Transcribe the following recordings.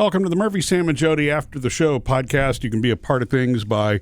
Welcome to the Murphy, Sam, and Jodi After the Show podcast. You can be a part of things by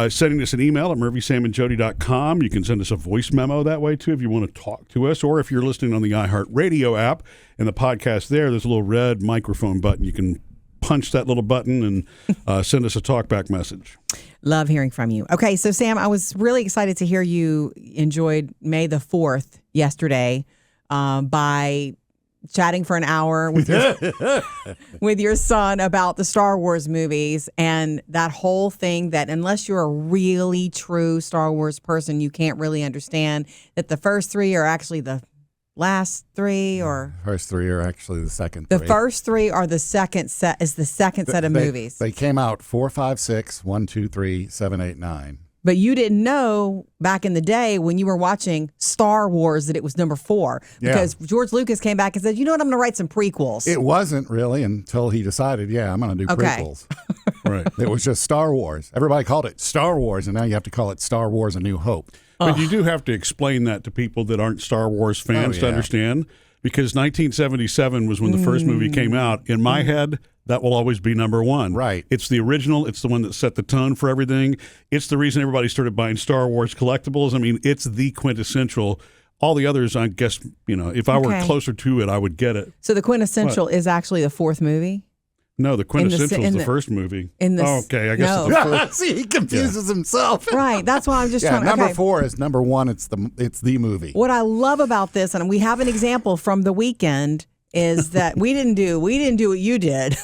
sending us an email at murphysamandjodi.com. You can send us a voice memo that way, too, if you want to talk to us. Or if you're listening on the iHeartRadio app and the podcast there's a little red microphone button. You can punch that little button and send us a talkback message. Love hearing from you. Okay, so Sam, I was really excited to hear you enjoyed May the 4th yesterday by chatting for an hour with your son about the Star Wars movies and that whole thing that unless you're a really true Star Wars person, you can't really understand that the first three are actually the last three, or first three are actually the second the three. First three are the second set set of movies. They came out 4, 5, 6, 1, 2, 3, 7, 8, 9. But you didn't know back in the day when you were watching Star Wars that it was number 4 because George Lucas came back and said, you know what, I'm going to write some prequels. It wasn't really until he decided, I'm going to do prequels. Right. It was just Star Wars. Everybody called it Star Wars, and now you have to call it Star Wars A New Hope. But you do have to explain that to people that aren't Star Wars fans to understand, because 1977 was when the first movie came out. In my head, that will always be number 1. Right. It's the original. It's the one that set the tone for everything. It's the reason everybody started buying Star Wars collectibles. I mean, it's the quintessential. All the others, I guess, if I were closer to it, I would get it. So the quintessential is actually the 4th movie? No, the quintessential is the first movie. I guess it's the fourth. See, he confuses himself. Right. That's why I'm just trying to... Number 4 is number 1. It's the movie. What I love about this, and we have an example from the weekend, is that we didn't do what you did,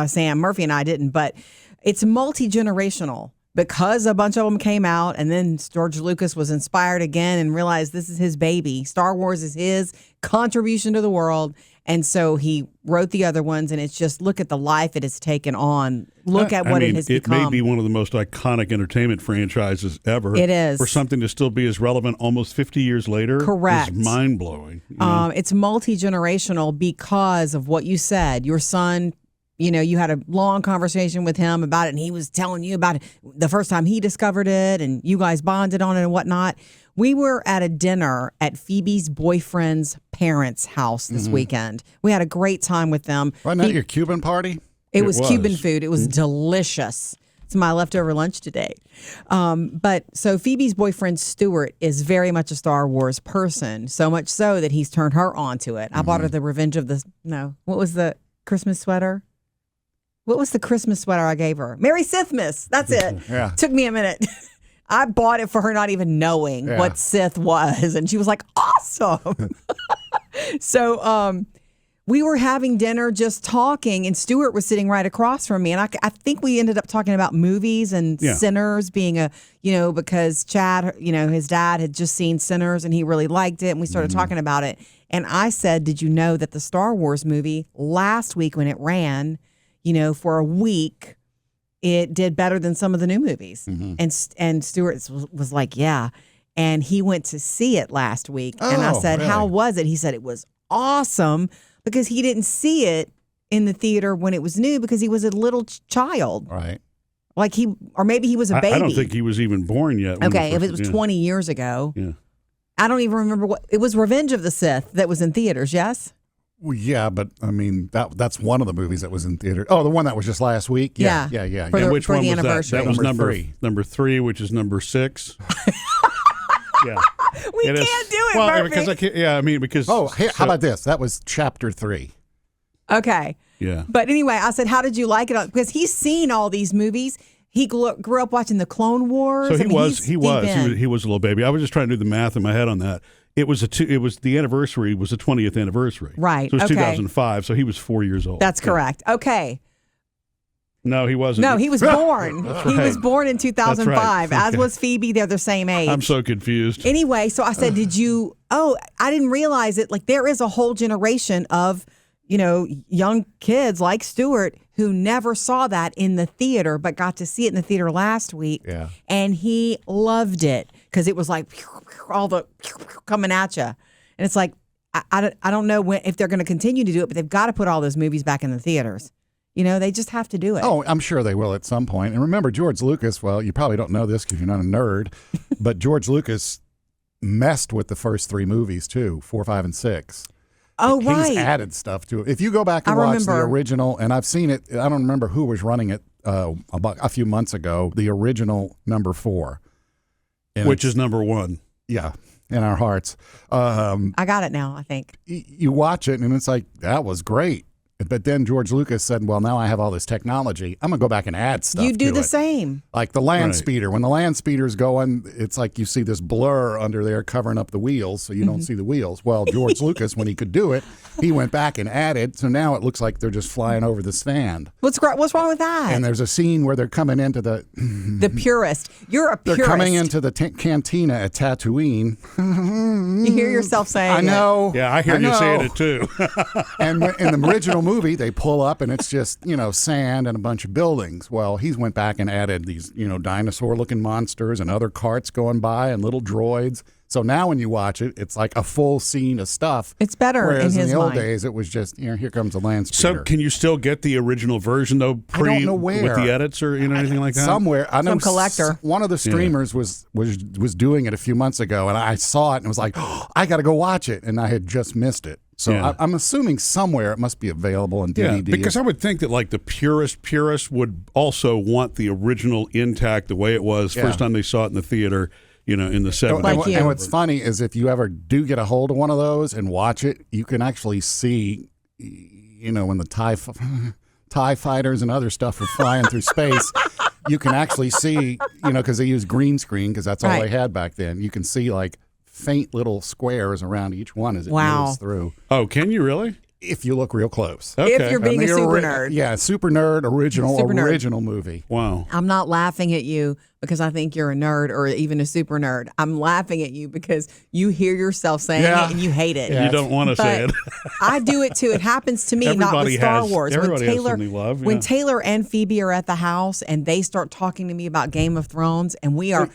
Sam, Murphy and I didn't, but it's multi-generational because a bunch of them came out and then George Lucas was inspired again and realized this is his baby. Star Wars is his contribution to the world. And so he wrote the other ones, and it's just look at the life it has taken on. Look at what it has become. It may be one of the most iconic entertainment franchises ever. It is. For something to still be as relevant almost 50 years later. Correct. Is mind-blowing. It's multi-generational because of what you said. Your son, you had a long conversation with him about it, and he was telling you about it the first time he discovered it, and you guys bonded on it and whatnot. We were at a dinner at Phoebe's boyfriend's parents' house this weekend. We had a great time with them. Wasn't that your Cuban party? It was Cuban food. It was delicious. It's my leftover lunch today. But so Phoebe's boyfriend, Stuart, is very much a Star Wars person, so much so that he's turned her onto it. I bought her the Revenge of the... No. What was the Christmas sweater? What was the Christmas sweater I gave her? Merry Sithmas. That's it. Yeah. Took me a minute. I bought it for her not even knowing what Sith was. And she was like, awesome. So we were having dinner just talking, and Stuart was sitting right across from me. And I think we ended up talking about movies and Sinners being because Chad, his dad had just seen Sinners and he really liked it. And we started talking about it. And I said, did you know that the Star Wars movie last week when it ran, for a week, it did better than some of the new movies. And Stuart was like, yeah. And he went to see it last week. And I said, really? How was it? He said it was awesome because he didn't see it in the theater when it was new because he was a little child. Right. Like maybe he was a baby. I don't think he was even born yet. Okay, if it was 20 years ago. Yeah. I don't even remember what. It was Revenge of the Sith that was in theaters, yes? Well, yeah, but I mean that's one of the movies that was in theater. Oh, the one that was just last week. Yeah. Which one was anniversary. that? That was number 3, which is number 6. Yeah, we can't do it. Well, Murphy. because I can't. Yeah, I mean because. Oh, how about this? That was chapter 3. Okay. Yeah. But anyway, I said, how did you like it? Because he's seen all these movies. He grew up watching the Clone Wars. So he was a little baby. I was just trying to do the math in my head on that. It was the anniversary was the 20th anniversary. Right. So it was 2005. So he was 4 years old. That's correct. Okay. No, he wasn't. No, he was born. He was born in 2005, right. as was Phoebe. They're the same age. I'm so confused. Anyway, so I said, I didn't realize it. Like there is a whole generation of, young kids like Stuart who never saw that in the theater, but got to see it in the theater last week. Yeah. And he loved it because it was like all the coming at you. And it's like, I don't know if they're going to continue to do it, but they've got to put all those movies back in the theaters. They just have to do it. Oh, I'm sure they will at some point. And remember, George Lucas, well, you probably don't know this because you're not a nerd, but George Lucas messed with the first 3 movies too, 4, 5, and 6. Oh, He's right. added stuff to it. If you go back and watch the original, and I've seen it, I don't remember who was running it about a few months ago, the original number 4. Which is number 1. Yeah, in our hearts. I got it now, I think. You watch it, and it's like, that was great. But then George Lucas said, well, now I have all this technology. I'm going to go back and add stuff You do to the it. same. Like the land speeder. When the land speeder's going, it's like you see this blur under there covering up the wheels, so you don't see the wheels. Well, George Lucas, when he could do it, he went back and added, so now it looks like they're just flying over the sand. What's wrong with that? And there's a scene where they're coming into the purist. You're a purist. They're coming into the cantina at Tatooine. You hear yourself saying I know. Yeah, I hear you saying it too. And in the original movie, they pull up and it's just, sand and a bunch of buildings. Well, he went back and added these, dinosaur-looking monsters and other carts going by and little droids. So now when you watch it, it's like a full scene of stuff. It's better Whereas in his in the old mind. days, it was just, here comes the land speeder. So can you still get the original version though? I don't know where. With the edits or anything like that? Somewhere. I know Some collector. One of the streamers was doing it a few months ago, and I saw it and was like, I got to go watch it, and I had just missed it. So I'm assuming somewhere it must be available in DVD. Yeah, because I would think that like the purist would also want the original intact the way it was first time they saw it in the theater, in the 70s. And what's funny is if you ever do get a hold of one of those and watch it, you can actually see, when the TIE fighters and other stuff are flying through space, you can actually see, because they use green screen because that's all they had back then. You can see like faint little squares around each one as it moves through. Oh, can you really? If you look real close. Okay. If you're being a super nerd. Yeah, super nerd, original movie. Wow. I'm not laughing at you because I think you're a nerd or even a super nerd. I'm laughing at you because you hear yourself saying it and you hate it. You don't want to say it. I do it too. It happens to me, not with Star Wars. Everybody has something they love. When Taylor and Phoebe are at the house and they start talking to me about Game of Thrones and we are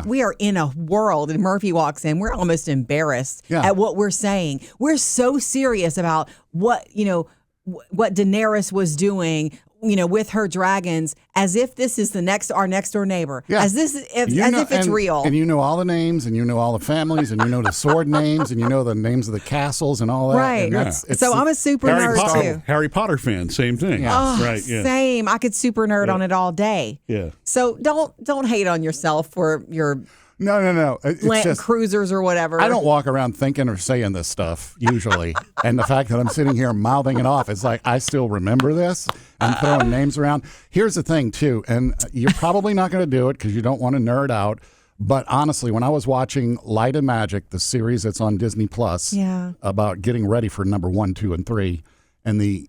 we are in a world and Murphy walks in, we're almost embarrassed at what we're saying. We're so serious about what Daenerys was doing, with her dragons, as if this is our next door neighbor. Yeah. As if it's real. And you know all the names, and you know all the families, and you know the sword names, and you know the names of the castles and all that. Right. So I'm a super nerd too. Harry Potter fan, same thing. Yeah. Oh, right. Yeah. Same. I could super nerd on it all day. Yeah. So don't hate on yourself for your No. It's just cruisers or whatever. I don't walk around thinking or saying this stuff usually. And the fact that I'm sitting here mouthing it off, it's like I still remember this. I'm throwing names around. Here's the thing, too, and you're probably not going to do it because you don't want to nerd out. But honestly, when I was watching Light and Magic, the series that's on Disney Plus, about getting ready for number 1, 2, and 3, and the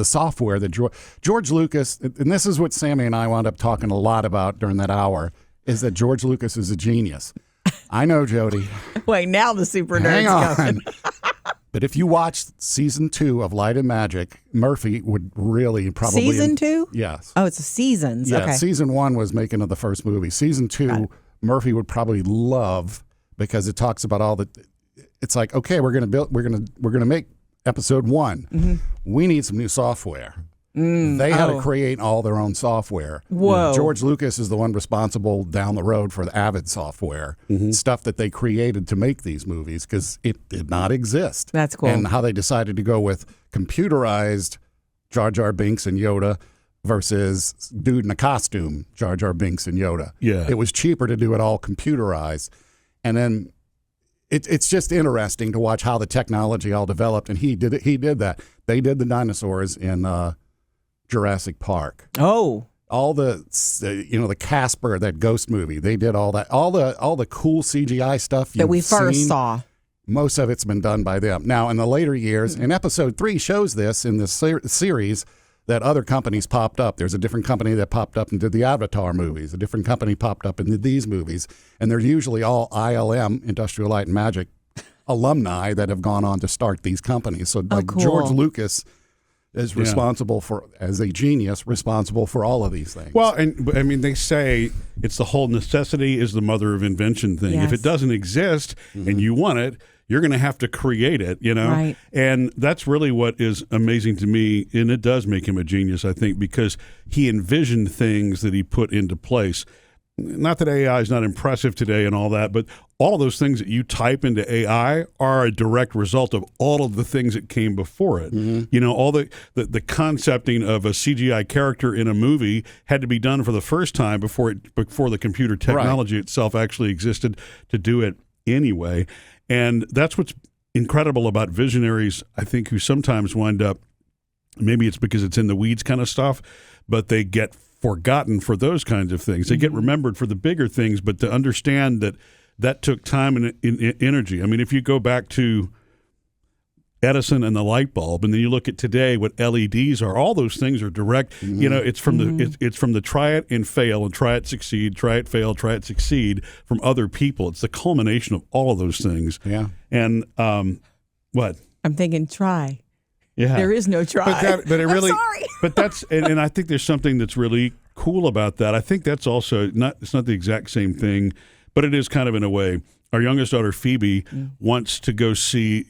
software that George Lucas, and this is what Sammy and I wound up talking a lot about during that hour, is that George Lucas is a genius. I know, Jody. Wait, now the super nerd's Hang on. coming. But if you watched season 2 of Light and Magic, Murphy would really probably... Season 2? Yes. Oh, it's a seasons. Yeah, okay. Season 1 was making of the first movie. Season 2, Murphy would probably love because it talks about all the... It's like, okay, we're gonna make episode 1. Mm-hmm. We need some new software. They had to create all their own software. Whoa. George Lucas is the one responsible down the road for the Avid software, stuff that they created to make these movies because it did not exist. That's cool. And how they decided to go with computerized Jar Jar Binks and Yoda versus dude in a costume, Jar Jar Binks and Yoda. Yeah. It was cheaper to do it all computerized. And then it's just interesting to watch how the technology all developed. And he did that. They did the dinosaurs in Jurassic Park. Oh, all the Casper, that ghost movie. They did all that. All the cool CGI stuff that we first saw. Most of it's been done by them. Now, in the later years, and episode 3 shows this in the series that other companies popped up. There's a different company that popped up and did the Avatar movies. A different company popped up and did these movies, and they're usually all ILM, Industrial Light and Magic, alumni that have gone on to start these companies. So, cool. George Lucas is responsible as a genius, responsible for all of these things. Well, and I mean, they say it's the whole necessity is the mother of invention thing. Yes. If it doesn't exist and you want it, you're going to have to create it, Right. And that's really what is amazing to me, and it does make him a genius, I think, because he envisioned things that he put into place. Not that AI is not impressive today and all that, but all of those things that you type into AI are a direct result of all of the things that came before it. You know, all the concepting of a CGI character in a movie had to be done for the first time before the computer technology itself actually existed to do it anyway. And that's what's incredible about visionaries, I think, who sometimes wind up, maybe it's because it's in the weeds kind of stuff, but they get forgotten for those kinds of things. They get remembered for the bigger things, but to understand that took time and energy. I mean, if you go back to Edison and the light bulb, and then you look at today what LEDs are, all those things are direct. You know, it's from it's from the try it and fail and try it succeed, try it fail, try it succeed from other people. It's the culmination of all of those things. Yeah. And what? I'm thinking try. Yeah. There is no try. But it really. I'm sorry. But that's and I think there's something that's really cool about that. I think that's also it's not the exact same thing, but it is kind of in a way. Our youngest daughter Phoebe wants to go see.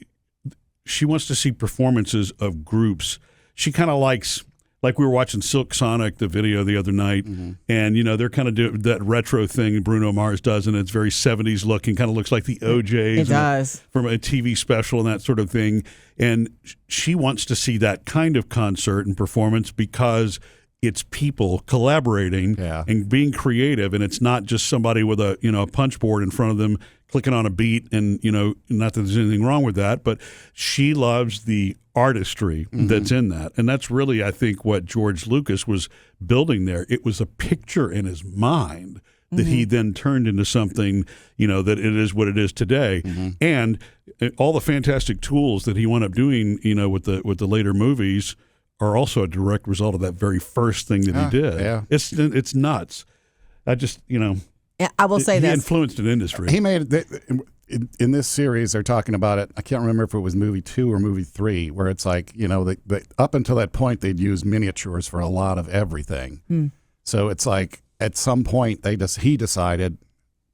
She wants to see performances of groups. She kind of likes, like we were watching Silk Sonic, the video the other night, and you know they're kind of doing that retro thing Bruno Mars does, and it's very 70s looking, kind of looks like the OJs. It does. From a TV special and that sort of thing. And she wants to see that kind of concert and performance because it's people collaborating and being creative, and it's not just somebody with a a punch board in front of them clicking on a beat, and not that there's anything wrong with that, but she loves the artistry that's in that. And that's really, I think, what George Lucas was building there. It was a picture in his mind that he then turned into something, that it is what it is today. And all the fantastic tools that he wound up doing, with the later movies are also a direct result of that very first thing that he did. Yeah. It's nuts. I just, I will say he this. influenced an industry. He made in this series. They're talking about it. I can't remember if it was movie 2 or movie 3, where it's like up until that point they'd use miniatures for a lot of everything. So it's like at some point he decided,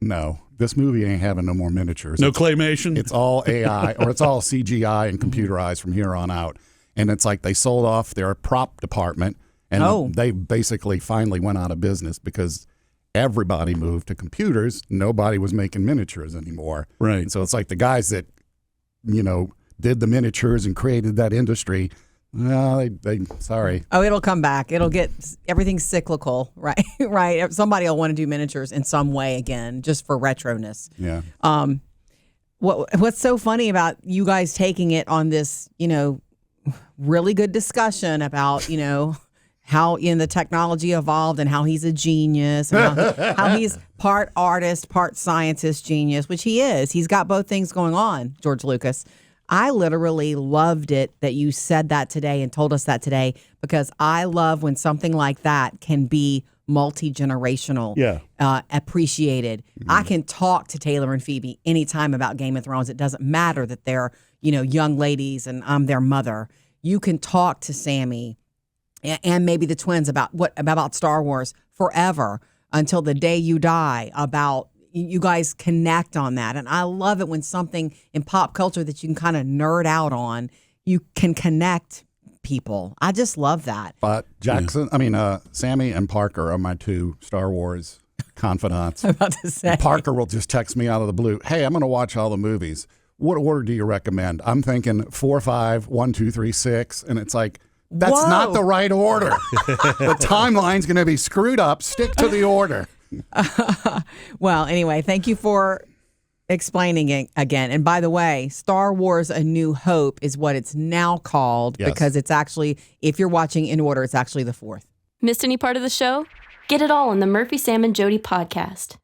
no, this movie ain't having no more miniatures. No claymation. It's all AI or it's all CGI and computerized from here on out. And it's like they sold off their prop department, and they basically finally went out of business because everybody moved to computers. Nobody was making miniatures anymore. Right. And so it's like the guys that, did the miniatures and created that industry. No, they sorry. Oh, it'll come back. It'll get everything's cyclical, right? Right. Somebody will want to do miniatures in some way again, just for retroness. Yeah. What's so funny about you guys taking it on this, really good discussion about, how the technology evolved and how he's a genius and how he's part artist, part scientist genius, which he is. He's got both things going on, George Lucas. I literally loved it that you said that today and told us that today, because I love when something like that can be multi-generational, appreciated. I can talk to Taylor and Phoebe anytime about Game of Thrones. It doesn't matter that they're, young ladies and I'm their mother. You can talk to Sammy and maybe the twins about Star Wars forever until the day you die. About you guys connect on that, and I love it when something in pop culture that you can kind of nerd out on, you can connect people. I just love that. But Sammy and Parker are my 2 Star Wars confidants. I'm about to say, Parker will just text me out of the blue. Hey, I'm going to watch all the movies. What order do you recommend? I'm thinking 4, 5, 1, 2, 3, 6, and it's like, that's not the right order. The timeline's going to be screwed up. Stick to the order. Well, anyway, thank you for explaining it again. And by the way, Star Wars A New Hope is what it's now called, because it's actually, if you're watching in order, it's actually the 4th. Missed any part of the show? Get it all on the Murphy, Sam, and Jodi podcast.